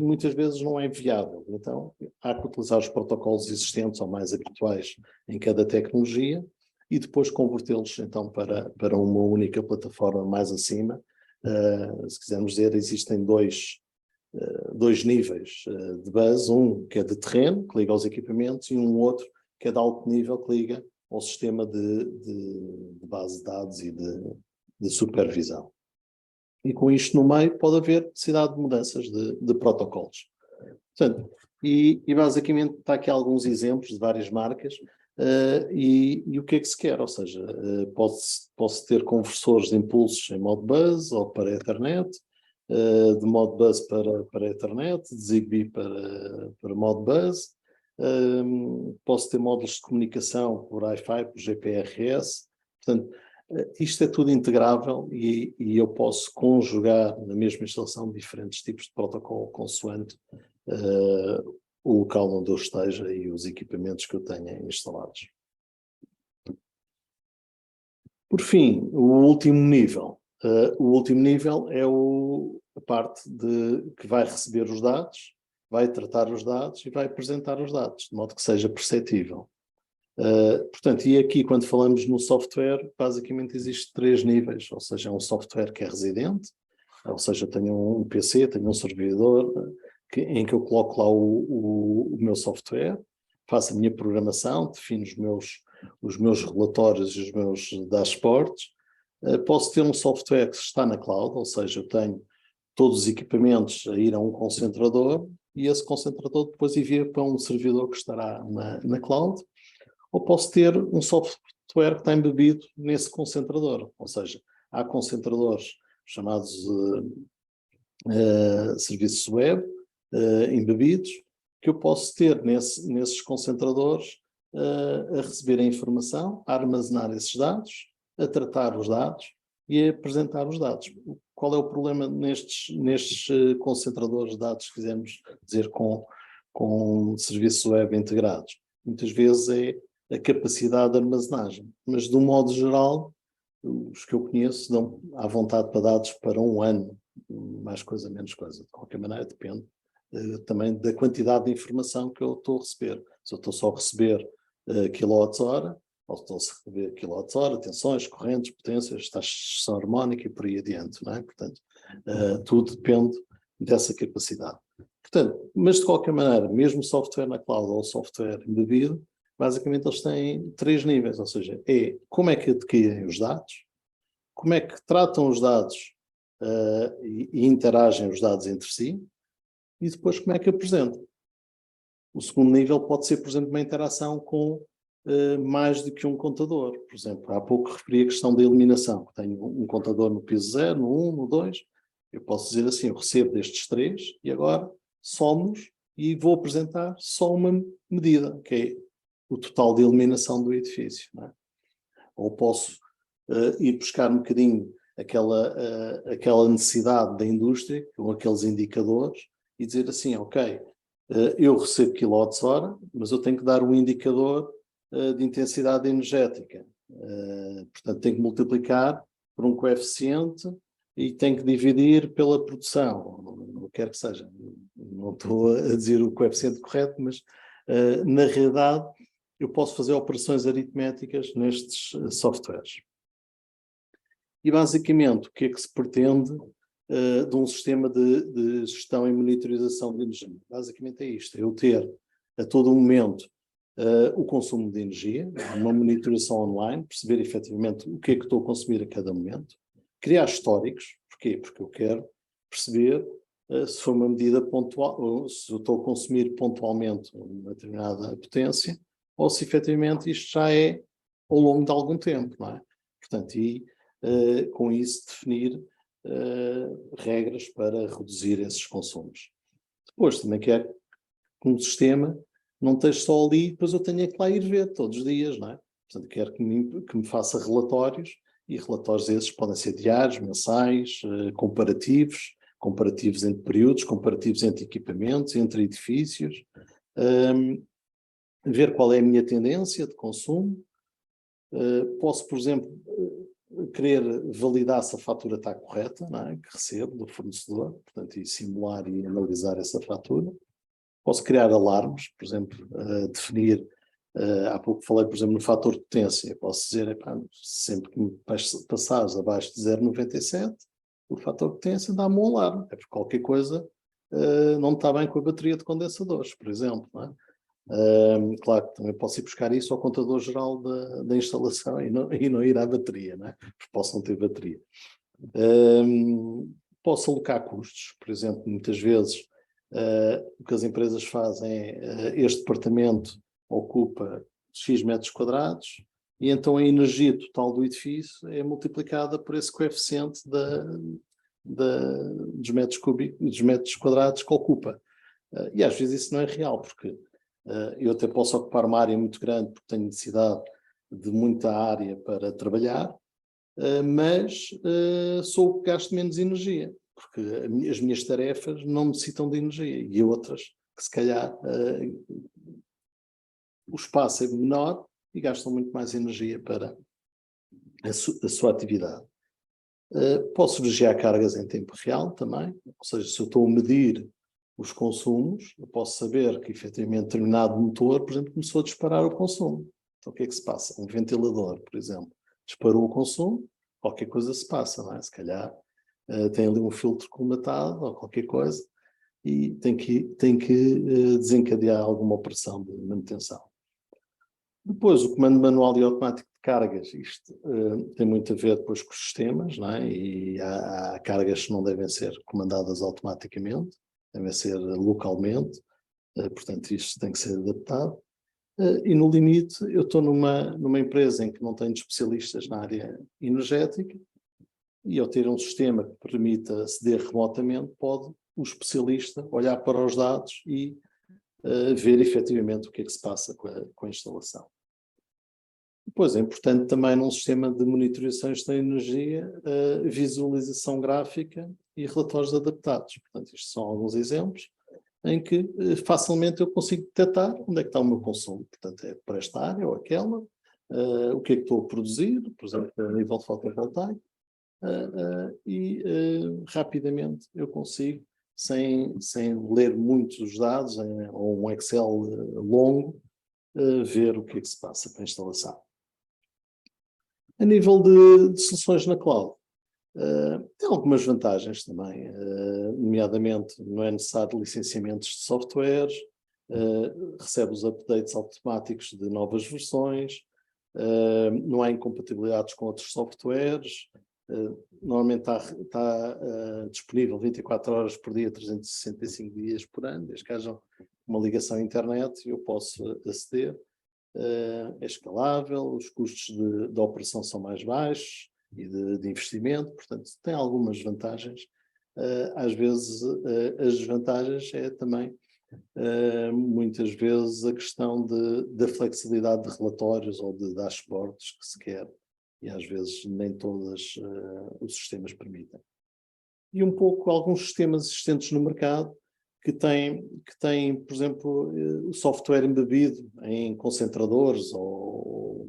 muitas vezes não é viável. Então, há que utilizar os protocolos existentes ou mais habituais em cada tecnologia e depois convertê-los então para uma única plataforma mais acima. Se quisermos dizer, existem dois níveis de base, um que é de terreno, que liga aos equipamentos, e um outro que é de alto nível, que liga ao sistema de base de dados e de supervisão. E com isto no meio pode haver necessidade de mudanças de protocolos. Portanto, e basicamente está aqui alguns exemplos de várias marcas, e o que é que se quer? Ou seja, posso ter conversores de impulsos em Modbus ou para Ethernet, de Modbus para Ethernet, de Zigbee para Modbus. Posso ter módulos de comunicação por Wi-Fi, por GPRS. Portanto, isto é tudo integrável e eu posso conjugar na mesma instalação diferentes tipos de protocolo consoante o local onde eu esteja e os equipamentos que eu tenha instalados. Por fim, o último nível. O último nível é a parte que vai receber os dados, vai tratar os dados e vai apresentar os dados, de modo que seja perceptível. Portanto, e aqui quando falamos no software, basicamente existe 3 níveis, ou seja, é um software que é residente, ou seja, tenho um PC, tenho um servidor em que eu coloco lá o meu software, faço a minha programação, defino os meus relatórios e os meus dashboards. Posso ter um software que está na cloud, ou seja, eu tenho todos os equipamentos a ir a um concentrador e esse concentrador depois envia para um servidor que estará na cloud. Ou posso ter um software que está embebido nesse concentrador, ou seja, há concentradores chamados serviços web embebidos, que eu posso ter nesses concentradores a receber a informação, a armazenar esses dados, a tratar os dados e a apresentar os dados. Qual é o problema nestes concentradores de dados, se quisermos dizer, com serviços web integrados? Muitas vezes é a capacidade de armazenagem, mas de um modo geral, os que eu conheço dão à vontade para dados para 1 ano, mais coisa, menos coisa. De qualquer maneira, depende também da quantidade de informação que eu estou a receber. Se eu estou só a receber quilowatts-hora, ou estou a receber quilowatts-hora, tensões, correntes, potências, taxa de sucessão harmónica e por aí adiante, não é? Portanto, tudo depende dessa capacidade. Portanto, mas de qualquer maneira, mesmo software na cloud ou software embebido, basicamente eles têm 3 níveis, ou seja, como é que adquirem os dados, como é que tratam os dados e interagem os dados entre si, e depois como é que apresentam. O segundo nível pode ser, por exemplo, uma interação com mais do que um contador. Por exemplo, há pouco referi a questão da eliminação. Tenho um contador no piso 0, no 1, no 2. Eu posso dizer assim, eu recebo destes 3 e agora somo-os e vou apresentar só uma medida, que é o total de iluminação do edifício. Não é? Ou posso ir buscar um bocadinho aquela necessidade da indústria, com aqueles indicadores, e dizer assim, ok, eu recebo quilowatts-hora, mas eu tenho que dar um indicador de intensidade energética. Portanto, tenho que multiplicar por um coeficiente e tenho que dividir pela produção, o que quer que seja. Não estou a dizer o coeficiente correto, mas na realidade eu posso fazer operações aritméticas nestes softwares. E basicamente o que é que se pretende de um sistema de gestão e monitorização de energia? Basicamente é isto, é eu ter a todo momento o consumo de energia, uma monitorização online, perceber efetivamente o que é que estou a consumir a cada momento, criar históricos, porquê? Porque eu quero perceber se foi uma medida pontual, ou se eu estou a consumir pontualmente uma determinada potência, ou se efetivamente isto já é ao longo de algum tempo, não é? Portanto, com isso definir regras para reduzir esses consumos. Depois também quero que um sistema não esteja só ali e depois eu tenha que lá ir ver todos os dias, não é? Portanto, quero que me faça relatórios, e relatórios esses podem ser diários, mensais, comparativos entre períodos, comparativos entre equipamentos, entre edifícios, ver qual é a minha tendência de consumo. Posso, por exemplo, querer validar se a fatura está correta, não é? Que recebo do fornecedor, portanto, e simular e analisar essa fatura. Posso criar alarmes, por exemplo, definir, há pouco falei, por exemplo, no fator de potência. Posso dizer, sempre que me passares abaixo de 0,97, o fator de potência dá-me um alarme. É porque qualquer coisa não está bem com a bateria de condensadores, por exemplo, não é? Claro que também posso ir buscar isso ao contador geral da instalação e não ir à bateria, não é? Porque posso não ter bateria. Posso alocar custos, por exemplo, muitas vezes o que as empresas fazem é este departamento ocupa X metros quadrados e então a energia total do edifício é multiplicada por esse coeficiente dos metros cúbicos, dos metros quadrados que ocupa. E às vezes isso não é real, porque eu até posso ocupar uma área muito grande porque tenho necessidade de muita área para trabalhar, mas sou o que gasto menos energia, porque as minhas tarefas não necessitam de energia e outras que se calhar o espaço é menor e gastam muito mais energia para a sua atividade. Posso vigiar cargas em tempo real também, ou seja, se eu estou a medir os consumos, eu posso saber que efetivamente determinado motor, por exemplo, começou a disparar o consumo. Então o que é que se passa? Um ventilador, por exemplo, disparou o consumo, qualquer coisa se passa, não é? Se calhar tem ali um filtro colmatado ou qualquer coisa e tem que desencadear alguma operação de manutenção. Depois, o comando manual e automático de cargas, isto tem muito a ver depois com os sistemas, não é? E há cargas que não devem ser comandadas automaticamente, devem ser localmente, portanto isto tem que ser adaptado. E no limite, eu estou numa empresa em que não tenho especialistas na área energética e ao ter um sistema que permita aceder remotamente, pode o especialista olhar para os dados e ver efetivamente o que é que se passa com a instalação. Depois é importante também num sistema de monitorização de energia, visualização gráfica e relatórios adaptados. Portanto, estes são alguns exemplos em que facilmente eu consigo detectar onde é que está o meu consumo. Portanto, é para esta área ou aquela, o que é que estou a produzir, por exemplo, a nível de fotovoltaico, e rapidamente eu consigo, sem ler muitos os dados, ou um Excel longo, ver o que é que se passa com a instalação. A nível de soluções na cloud, tem algumas vantagens também, nomeadamente não é necessário licenciamentos de softwares, recebe os updates automáticos de novas versões, não há incompatibilidades com outros softwares, normalmente está disponível 24 horas por dia, 365 dias por ano, desde que haja uma ligação à internet eu posso aceder. É escalável, os custos de operação são mais baixos e de investimento, portanto tem algumas vantagens. Às vezes as desvantagens é também muitas vezes a questão da flexibilidade de relatórios ou de dashboards que se quer e às vezes nem todos os sistemas permitem. E um pouco alguns sistemas existentes no mercado que têm, por exemplo, o software embebido em concentradores ou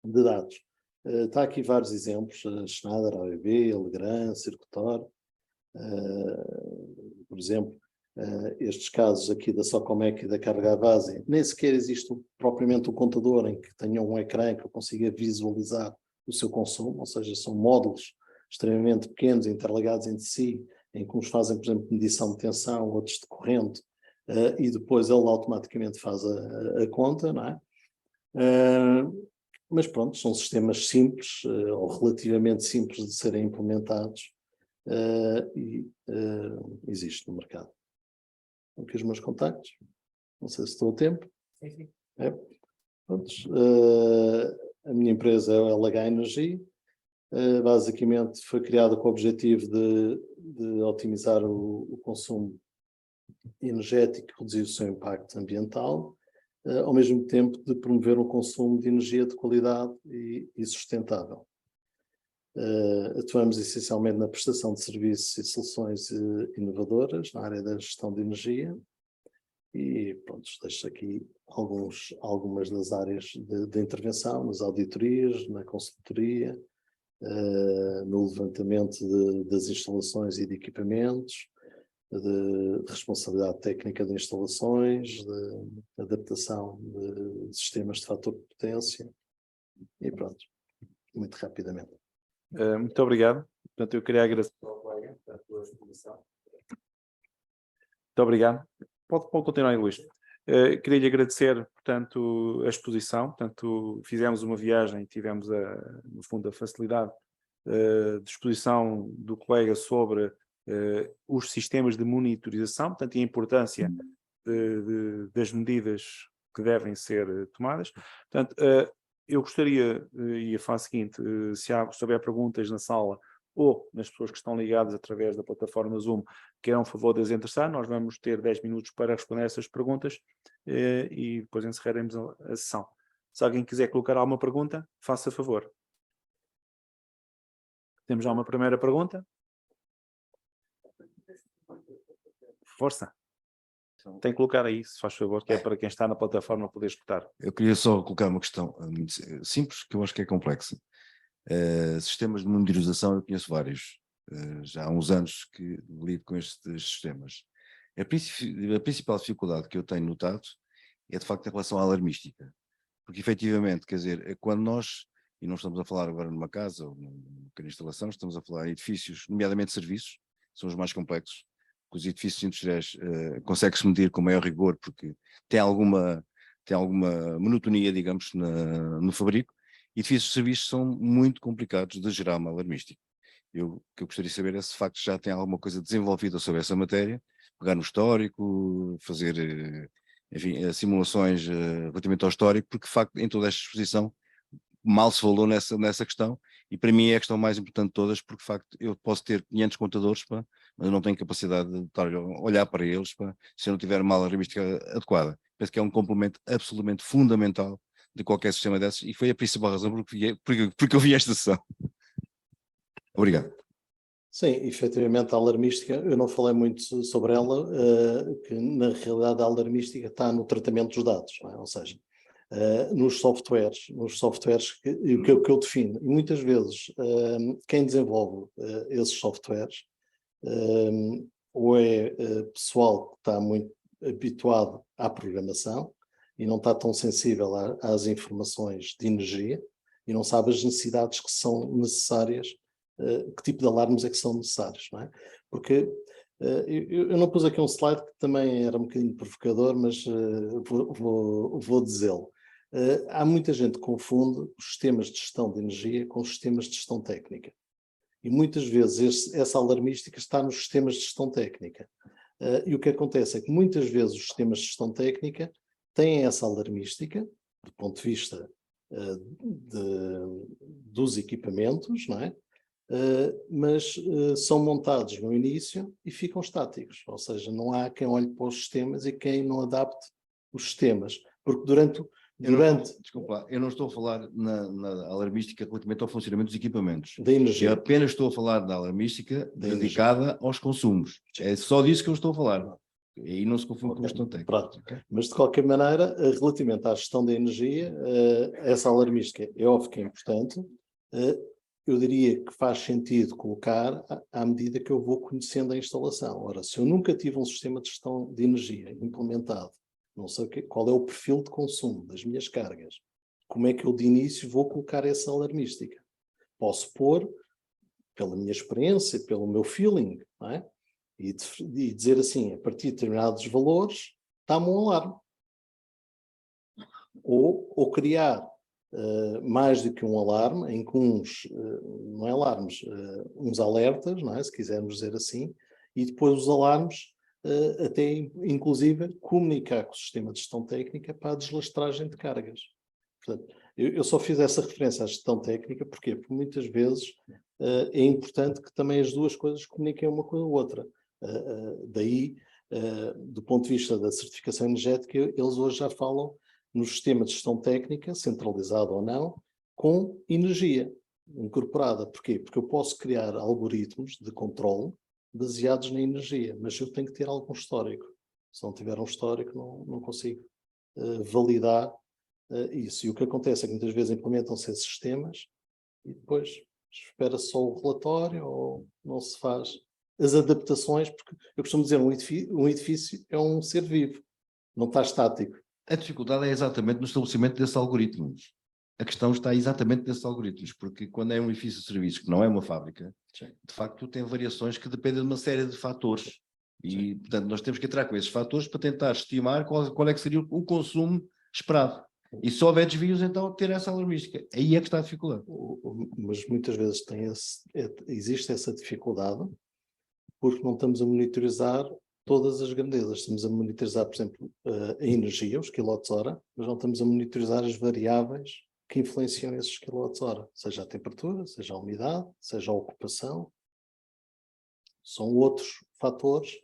de dados. Está aqui vários exemplos, Schneider, ABB, Legrand, Circutor, por exemplo, estes casos aqui da Socomec e da carga à base, nem sequer existe propriamente um contador em que tenha um ecrã que eu consiga visualizar o seu consumo, ou seja, são módulos extremamente pequenos, interligados entre si, em que uns fazem, por exemplo, medição de tensão, outros de corrente, e depois ele automaticamente faz a conta, não é? Mas pronto, são sistemas simples, ou relativamente simples de serem implementados, e existe no mercado. Aqui os meus contactos, não sei se estou a tempo. Sim, sim. Pronto, a minha empresa é a LH Energy, basicamente foi criada com o objetivo de otimizar o consumo energético e reduzir o seu impacto ambiental, ao mesmo tempo de promover um consumo de energia de qualidade e sustentável. Atuamos essencialmente na prestação de serviços e soluções inovadoras na área da gestão de energia e pronto, deixo aqui algumas das áreas de intervenção, nas auditorias, na consultoria, no levantamento das instalações e de equipamentos, de responsabilidade técnica de instalações, de adaptação de sistemas de fator de potência e pronto, muito rapidamente. Muito obrigado. Portanto, eu queria agradecer ao colega pela sua exposição. Muito obrigado. Pode continuar, Luís. Queria-lhe agradecer, portanto, a exposição. Portanto, fizemos uma viagem e tivemos, no fundo, a facilidade de exposição do colega sobre os sistemas de monitorização, portanto, e a importância das medidas que devem ser tomadas. Portanto, eu gostaria, e a fase seguinte, se houver perguntas na sala ou nas pessoas que estão ligadas através da plataforma Zoom, queiram, por favor, de interessar, nós vamos ter 10 minutos para responder essas perguntas e depois encerraremos a sessão. Se alguém quiser colocar alguma pergunta, faça favor. Temos já uma primeira pergunta. Força. Tem que colocar aí, se faz favor, que é para quem está na plataforma poder escutar. Eu queria só colocar uma questão muito simples, que eu acho que é complexa. Sistemas de monitorização, eu conheço vários. Já há uns anos que lido com estes sistemas. A principal dificuldade que eu tenho notado é, de facto, em relação à alarmística. Porque, efetivamente, quer dizer, quando nós, e não estamos a falar agora numa casa ou numa pequena instalação, estamos a falar em edifícios, nomeadamente serviços, são os mais complexos, que os edifícios industriais consegue-se medir com maior rigor, porque tem alguma monotonia, digamos, no fabrico. Edifícios de serviços são muito complicados de gerar uma alarmística. O que eu gostaria de saber é se, de facto, já tem alguma coisa desenvolvida sobre essa matéria, pegar no histórico, fazer, enfim, simulações relativamente ao histórico, porque, de facto, em toda esta exposição, mal se falou nessa questão, e para mim é a questão mais importante de todas, porque, de facto, eu posso ter 500 contadores, mas eu não tenho capacidade de estar a olhar para eles, se eu não tiver uma alarmística adequada. Penso que é um complemento absolutamente fundamental de qualquer sistema desses, e foi a principal razão porque eu vi esta sessão. Obrigado. Sim, efetivamente a alarmística, eu não falei muito sobre ela, que na realidade a alarmística está no tratamento dos dados, não é? Ou seja, nos softwares que eu defino, e muitas vezes quem desenvolve esses softwares ou é pessoal que está muito habituado à programação e não está tão sensível às informações de energia e não sabe as necessidades que são necessárias, que tipo de alarmes é que são necessários, não é? Porque eu não pus aqui um slide que também era um bocadinho provocador, mas vou dizê-lo. Há muita gente que confunde os sistemas de gestão de energia com os sistemas de gestão técnica. E muitas vezes essa alarmística está nos sistemas de gestão técnica. E o que acontece é que muitas vezes os sistemas de gestão técnica têm essa alarmística, do ponto de vista dos equipamentos, não é? Mas são montados no início e ficam estáticos, ou seja, não há quem olhe para os sistemas e quem não adapte os sistemas, porque Desculpa lá, eu não estou a falar na alarmística relativamente ao funcionamento dos equipamentos. da energia. Eu apenas estou a falar da alarmística dedicada aos consumos. É só disso que eu estou a falar. E aí não se confunde com a gestão técnica. Pronto. Okay? Mas, de qualquer maneira, relativamente à gestão da energia, essa alarmística é óbvio que é importante. Eu diria que faz sentido colocar à medida que eu vou conhecendo a instalação. Ora, se eu nunca tive um sistema de gestão de energia implementado, não sei qual é o perfil de consumo das minhas cargas, como é que eu de início vou colocar essa alarmística? Posso pôr, pela minha experiência, pelo meu feeling, não é? E dizer assim, a partir de determinados valores, dá-me um alarme. Ou criar mais do que um alarme, em que não é alarmes, uns alertas, não é? Se quisermos dizer assim, e depois os alarmes, até inclusive comunicar com o sistema de gestão técnica para a deslastragem de cargas. Portanto, eu só fiz essa referência à gestão técnica, porquê? Porque muitas vezes é importante que também as duas coisas comuniquem uma com a outra. Daí, do ponto de vista da certificação energética, eles hoje já falam no sistema de gestão técnica, centralizado ou não, com energia incorporada. Porquê? Porque eu posso criar algoritmos de controle baseados na energia, mas eu tenho que ter algum histórico. Se não tiver um histórico, não consigo validar isso. E o que acontece é que muitas vezes implementam-se esses sistemas e depois espera-se só o relatório ou não se faz as adaptações, porque eu costumo dizer, um edifício é um ser vivo, não está estático. A dificuldade é exatamente no estabelecimento desses algoritmos. A questão está exatamente nesses algoritmos, porque quando é um edifício de serviços que não é uma fábrica, sim, de facto tem variações que dependem de uma série de fatores. E, sim, portanto, nós temos que entrar com esses fatores para tentar estimar qual é que seria o consumo esperado. E se houver desvios, então ter essa alarmística. Aí é que está a dificuldade. Mas muitas vezes existe essa dificuldade porque não estamos a monitorizar todas as grandezas. Estamos a monitorizar, por exemplo, a energia, os quilowatts-hora, mas não estamos a monitorizar as variáveis que influenciam esses quilowatts-hora, seja a temperatura, seja a umidade, seja a ocupação. São outros fatores.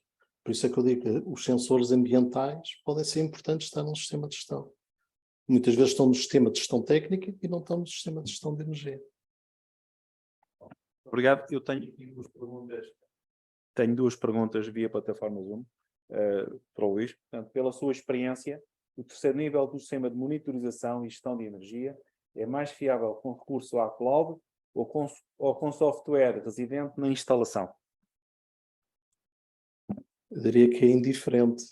Por isso é que eu digo que os sensores ambientais podem ser importantes estar num sistema de gestão. Muitas vezes estão no sistema de gestão técnica e não estão no sistema de gestão de energia. Obrigado. Eu tenho duas perguntas via plataforma Zoom para o Luís. Portanto, pela sua experiência, o terceiro nível do sistema de monitorização e gestão de energia é mais fiável com recurso à cloud ou com software residente na instalação? Eu diria que é indiferente,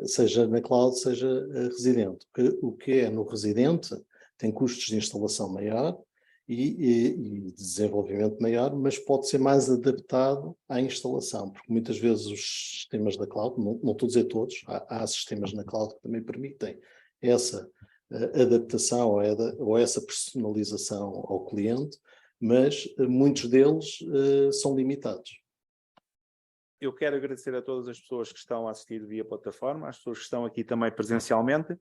seja na cloud, seja residente. O que é no residente tem custos de instalação maior e desenvolvimento maior, mas pode ser mais adaptado à instalação, porque muitas vezes os sistemas da cloud, não estou a dizer todos, há sistemas na cloud que também permitem essa adaptação ou essa personalização ao cliente, mas muitos deles são limitados. Eu quero agradecer a todas as pessoas que estão a assistir via plataforma, às pessoas que estão aqui também presencialmente,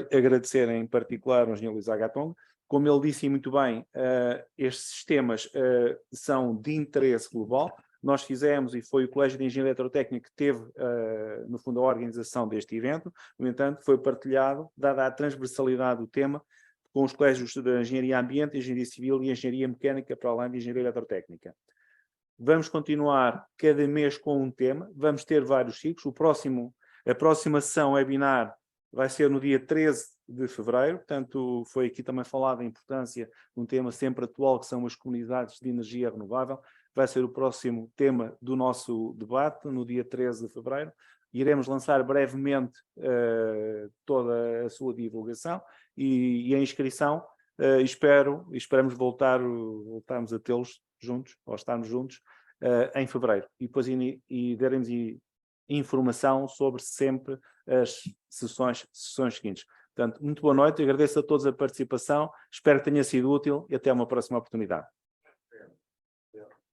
agradecer em particular ao engenheiro Luís Agatongo. Como ele disse muito bem, estes sistemas são de interesse global. Nós fizemos, e foi o Colégio de Engenharia Eletrotécnica que teve, no fundo, a organização deste evento. No entanto, foi partilhado, dada a transversalidade do tema, com os colégios de Engenharia Ambiente, Engenharia Civil e Engenharia Mecânica, para além de Engenharia Eletrotécnica. Vamos continuar cada mês com um tema, vamos ter vários ciclos. A próxima sessão webinar vai ser no dia 13 de fevereiro, portanto foi aqui também falado a importância de um tema sempre atual, que são as comunidades de energia renovável. Vai ser o próximo tema do nosso debate, no dia 13 de fevereiro. Iremos lançar brevemente toda a sua divulgação e a inscrição. Esperamos voltarmos a tê-los juntos, ou estarmos juntos, em fevereiro. E depois daremos informação sobre sempre as sessões seguintes. Portanto, muito boa noite, agradeço a todos a participação, espero que tenha sido útil e até uma próxima oportunidade.